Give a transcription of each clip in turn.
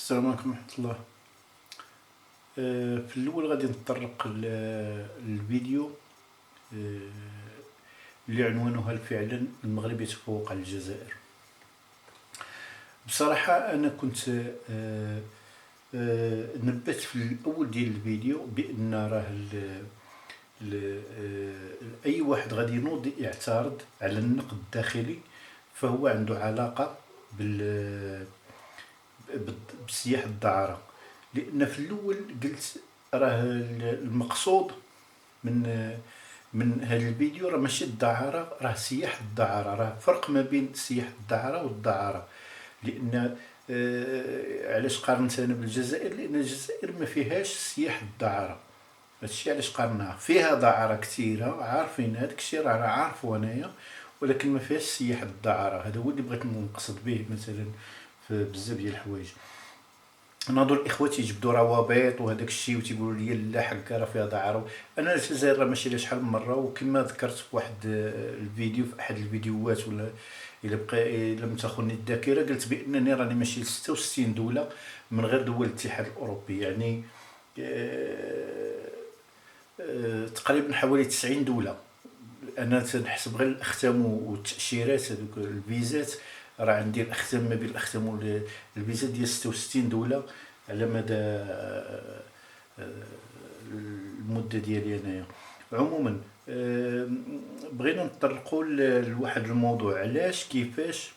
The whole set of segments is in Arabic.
السلام عليكم ورحمة الله. في الأول غادي نتطرق للفيديو اللي عنوانه هل فعلا المغرب يتفوق على الجزائر. بصراحة أنا كنت نبت في الأول ديال الفيديو بأن راه أي واحد غادي ينوض يعترض على النقد الداخلي فهو عنده علاقة بسياح الدعارة، لأن في الأول قلت راه المقصود من هذا الفيديو راه ماشي الدعارة، راه سياح الدعارة. راه فرق ما بين سياح الدعارة والدعارة، لأن علاش قارنت أنا بالجزائر؟ لأن الجزائر ما فيهاش سياح الدعارة، هادشي علاش قارناها. فيها دعارة كثيرة عارفين هذاك الشيء، راه عارفو انايا، ولكن ما فيهاش سياح الدعارة. هذا هو اللي بغيت نقصد به مثلا في بزاف ديال الحوايج. ناضوا الاخوه تيجبدوا روابط وهذاك الشيء وتيقولوا لي لا حكا راه فيها دعاره. انا الجزائر راه ماشي شحال من مره، وكما ذكرت في واحد الفيديو، في احد الفيديوهات، ولا الا لم تخني الذاكره، قلت بانني راني ماشي ل 66 دوله من غير دول الاتحاد الاوروبي، يعني تقريبا حوالي 90 دوله. انا تنحسب غير الاختام والتاشيرات، هذوك الفيزات، راه عندي الاختام ما بين الاختام والفيزات ديال 66 دوله على مدى المده ديالي انايا. عموما بغينا نطرقوا لواحد الموضوع، علاش كيفاش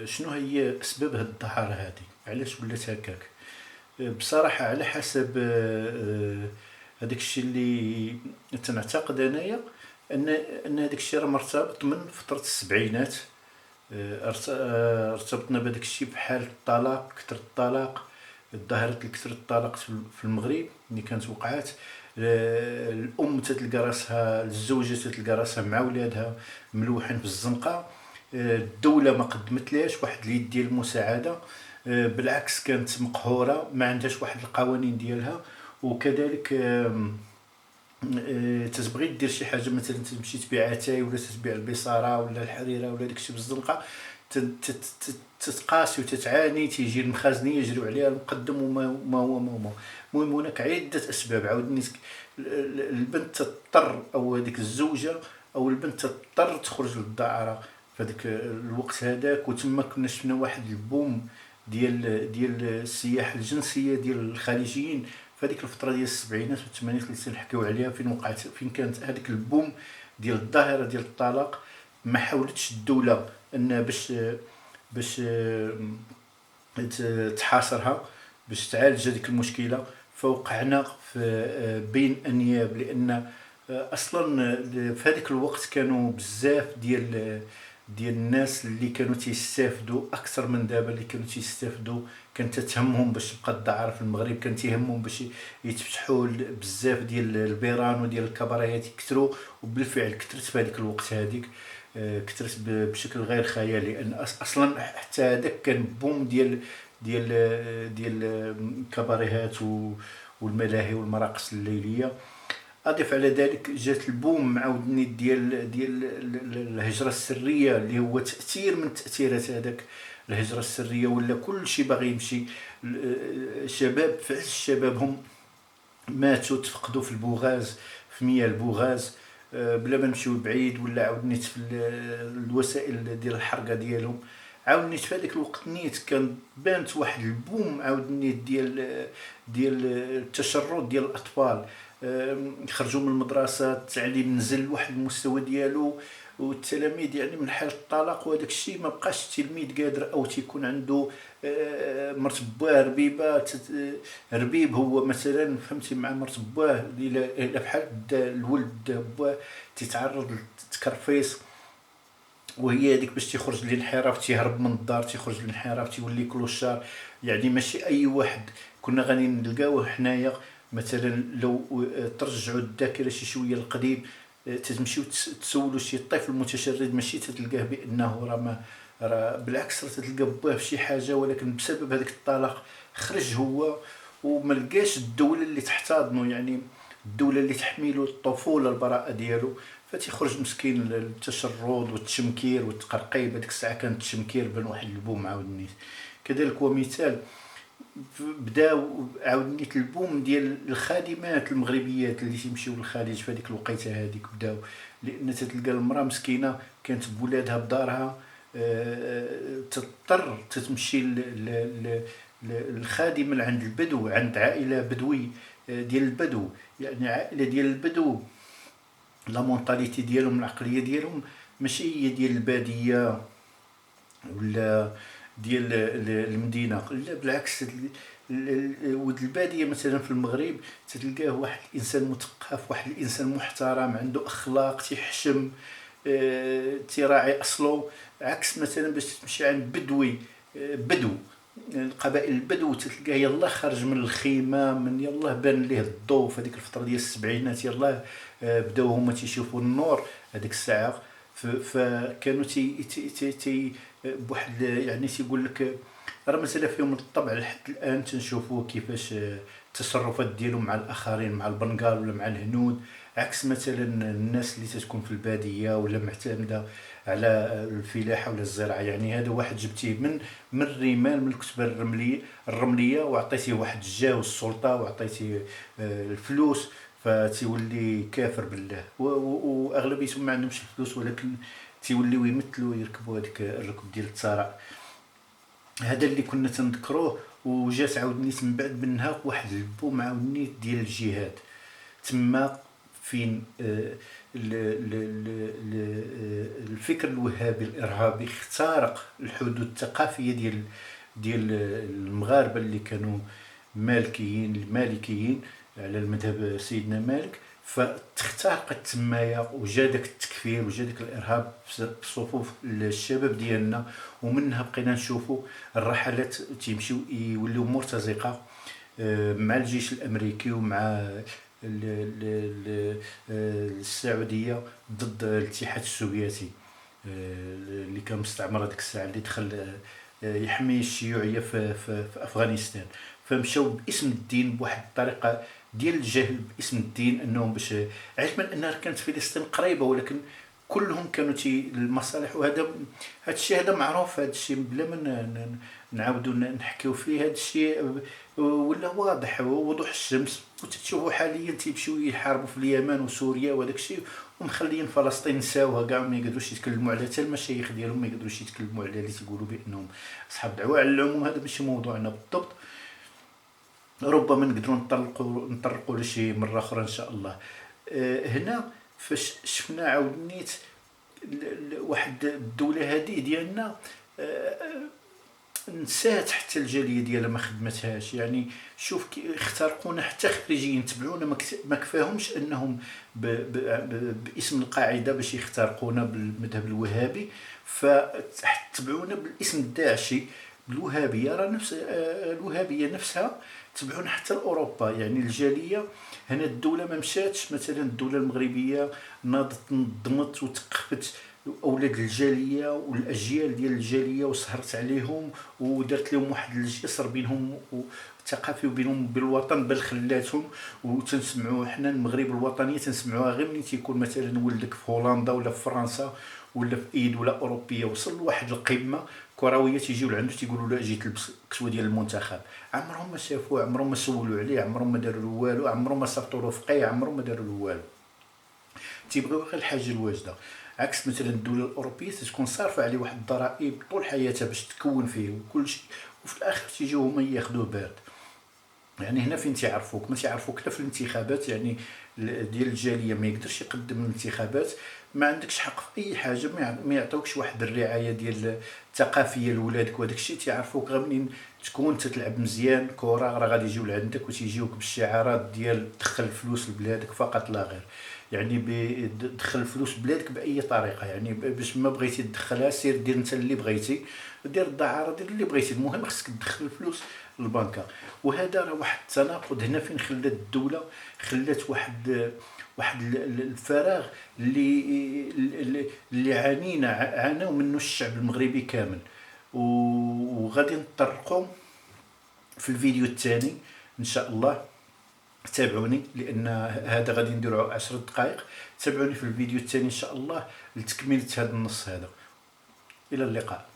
شنو هي اسباب هاد الدعاره هذه، علاش ولات هكاك. بصراحه على حسب هذاك الشيء اللي تنعتقد انايا، ان هذاك الشيء راه مرتبط من فتره السبعينات. ارتبطنا بهذاك الشيء بحال الطلاق، كثر الطلاق، ظاهره كثر الطلاق في المغرب اللي كانت وقعات. الام تتلقى راسها، الزوجه تتلقى راسها مع ولادها ملوحين في الزنقه، الدوله ما قدمتلاش واحد اليد ديال المساعده، بالعكس كانت مقهوره، ما عندهاش واحد القوانين ديالها. وكذلك تتبغي دير شي حاجه، مثلا تمشي تبيع اتاي ولا تبيع البصاره ولا الحريره ولا داكشي بالزنقه، تتقاسي وتتعاني، تيجي المخازنيه يجريو عليها المقدم وما هو المهم هناك عده اسباب. عاودني البنت تضطر، او هذيك الزوجه او البنت تضطر تخرج للدعاره في هذاك الوقت هذاك. وتما كنا شفنا واحد البوم ديال السياحه الجنسيه ديال الخليجيين في هذيك الفتره ديال السبعينات والثمانينات اللي تنحكيو عليها، فين وقعت، فين كانت هذيك البوم ديال الظاهره ديال الطلاق. ما حاولتش الدوله ان باش تحاصرها، باش تعالج هذيك المشكله. فوقعنا في بين انياب، لان اصلا في هذاك الوقت كانوا بزاف ديال الناس اللي كانوا تيستافدوا اكثر من دابا، اللي كانوا تيستافدوا. كانت تهمهم باش تبقى الدعاره في المغرب، كان تيهمهم باش يتفتحوا بزاف ديال البيران وديال الكباريات يكثروا، وبالفعل كثرت في هذيك الوقت هذيك، كثرت بشكل غير خيالي. لان اصلا حتى هذاك كان بوم ديال الكباريهات والملاهي والمراقص الليليه. اضيف على ذلك جات البوم عاودني ديال الهجره السريه، اللي هو تاثير من تاثيرات هذاك الهجره السريه. ولا كل شيء باغي يمشي، شباب في عز شبابهم ماتوا، تفقدوا في البوغاز، في مياه البوغاز، بلا ما نمشيو بعيد. ولا عاودني في الوسائل ديال الحرقه ديالهم. عاودني في هذاك الوقت نيت كان بانت واحد البوم عاودني ديال التشرد ديال الاطفال، خرجوا من المدرسه، التعليم نزل واحد المستوى ديالو، والتلاميذ يعني من حاله الطلاق وهذاك الشيء ما بقاش التلميذ قادر، او تيكون عنده مرت باه ربيبه، ربيب هو مثلا، فهمتي، مع مرت باه الا بحال الولد باه تيتعرض للتكرفيس، وهي هذيك باش تيخرج للانحراف، تيهرب من الدار، تيخرج للانحراف، تيولي كلوشار. يعني ماشي اي واحد. كنا غادي نلقاوه حنايا مثلا، لو ترجعوا الذاكره شي شويه القديم، تتمشيو تسولوا شي طفل متشرد، ماشي تلقاه بانه راه بالعكس، راه تلقى باه في شي حاجه، ولكن بسبب هذاك الطلاق خرج هو، وما لقاش الدوله اللي تحتضنه، يعني الدوله اللي تحميله الطفوله، البراءه ديالو. فتيخرج مسكين التشرد والتشمكير والتقرقيب. هذيك الساعه كان التشمكير بان واحد البوم عاود نيت. كذلك هو مثال بداو عاود نيت البوم ديال الخادمات المغربيات اللي تيمشيو للخارج في هذيك الوقيته هذيك بداو، لان تتلقى المراه مسكينه كانت بولادها بدارها تضطر تتمشي الخادمه عند البدو، عند عائله بدوي ديال البدو. يعني عائله ديال البدو لا مونطاليتي ديالهم العقليه ديالهم ماشي هي ديال الباديه ولا ديال المدينه، لا بالعكس. ولد الباديه مثلا في المغرب تلقاه واحد الانسان مثقف، واحد الانسان محترم عنده اخلاق، تيحشم، تراعي اصله. عكس مثلا باش تمشي عند بدوي بدو القبائل البدو تلقاه يلاه خرج من الخيمه، من يلاه بان ليه الضوء في هذيك الفتره ديال السبعينات، يلاه بداو هما تيشوفوا النور هذيك الساعه. فكانوا تي بواحد يعني تيقول لك راه مسألة فيهم الطبع لحد الان تنشوفوا كيفاش التصرفات ديالهم مع الاخرين، مع البنغال ولا مع الهنود. عكس مثلا الناس اللي تتكون في الباديه ولا معتمده على الفلاحه ولا الزراعه. يعني هذا واحد جبتيه من الرمال، من الكتبه الرمليه وعطيتيه واحد الجاه والسلطه وعطيتيه الفلوس، فتيولي كافر بالله. واغلبيتهم ما عندهمش الفلوس ولكن تيوليو يمثلوا يركبوا هذيك الركب ديال الثراء. هذا اللي كنا تنذكروه. وجات عاودني من بعد منها واحد البوم عاودني ديال الجهاد تما فين الفكر الوهابي الارهابي اخترق الحدود الثقافيه ديال المغاربه اللي كانوا مالكيين على المذهب سيدنا مالك. فتخترقت تمايا وجا داك التكفير وجا داك الارهاب في صفوف الشباب ديالنا. ومنها بقينا نشوفوا الرحلات تيمشيو يوليو مرتزقه مع الجيش الامريكي ومع السعوديه ضد الاتحاد السوفيتي اللي كان مستعمر هذيك الساعه، اللي دخل يحمي الشيوعيه في افغانستان. فمشاو باسم الدين بواحد الطريقه ديال الجهل باسم الدين، انهم باش علما انها كانت فلسطين قريبه ولكن كلهم كانوا المصالح. وهذا الشيء هذا معروف، هذا الشيء بلا ما نعاودوا نحكيو فيه. هذا الشيء ولا واضح وضوح الشمس. وتشوفوا حاليا تيمشيو يحاربوا في اليمن وسوريا وهذاك الشيء ومخليين فلسطين نساوها كاع، ما يقدروش يتكلموا على حتى المشايخ ديالهم ما يقدروش يتكلموا على اللي تيقولوا بانهم اصحاب دعوه. على العموم هذا ماشي موضوعنا بالضبط، ربما نقدروا نطرقوا لشي مره اخرى ان شاء الله. هنا فاش شفنا عاود نيت واحد الدوله هذه ديالنا نسات حتى الجاليه ديالها ما خدمتهاش. يعني شوف اخترقونا حتى خارجيين تبعونا، ما كفاهمش انهم باسم القاعده باش يخترقونا بالمذهب الوهابي، فتبعونا بالاسم الداعشي بالوهابيه. راه نفس الوهابيه نفسها تبعونا حتى لاوروبا. يعني الجاليه هنا الدوله ما مشاتش، مثلا الدوله المغربيه ناضت نظمت وتقفت اولاد الجاليه والاجيال ديال الجاليه وسهرت عليهم ودارت لهم واحد الجسر بينهم ثقافي وبينهم بالوطن، بل خلاتهم. وتنسمعوا حنا المغرب الوطنيه تنسمعوها غير ملي تيكون مثلا ولدك في هولندا ولا في فرنسا ولا في اي دوله اوروبيه وصل لواحد القمه كرويه تيجيو لعندو تيقولوا له اجي تلبس كسوه ديال المنتخب. عمرهم ما شافوه، عمرهم ما سولوا عليه، عمرهم ما داروا له والو، عمرهم ما صيفطوا له فقيه، عمرهم ما داروا له والو. تيبغيو غير الحاجه الواجده. عكس مثلا الدوله الاوروبيه تكون صارفه عليه واحد الضرائب طول حياتها باش تكون فيه وكل شيء، وفي الاخر تيجيو هما ياخذوه بارد. يعني هنا فين تيعرفوك، ما تيعرفوك لا في الانتخابات. يعني ديال الجاليه ما يقدرش يقدم الانتخابات، ما عندكش حق في اي حاجه، ما يعطوكش واحد الرعايه ديال الثقافيه لولادك وهذاك الشيء. تيعرفوك غير منين تكون تتلعب مزيان كره راه غادي يجيو لعندك وتيجيوك بالشعارات ديال دخل فلوس لبلادك فقط لا غير. يعني دخل فلوس بلادك باي طريقه، يعني باش ما بغيتي تدخلها سير دير انت اللي بغيتي، دير الدعاره دير اللي بغيتي، المهم خصك تدخل الفلوس للبنكه. وهذا راه واحد التناقض هنا فين خلات الدوله، خلات واحد الفراغ اللي عاناو منه الشعب المغربي كامل. وغادي نطرقوا في الفيديو الثاني ان شاء الله تابعوني لان هذا غادي نديرو 10 دقائق. تابعوني في الفيديو الثاني ان شاء الله لتكمله هذا النص هذا. الى اللقاء.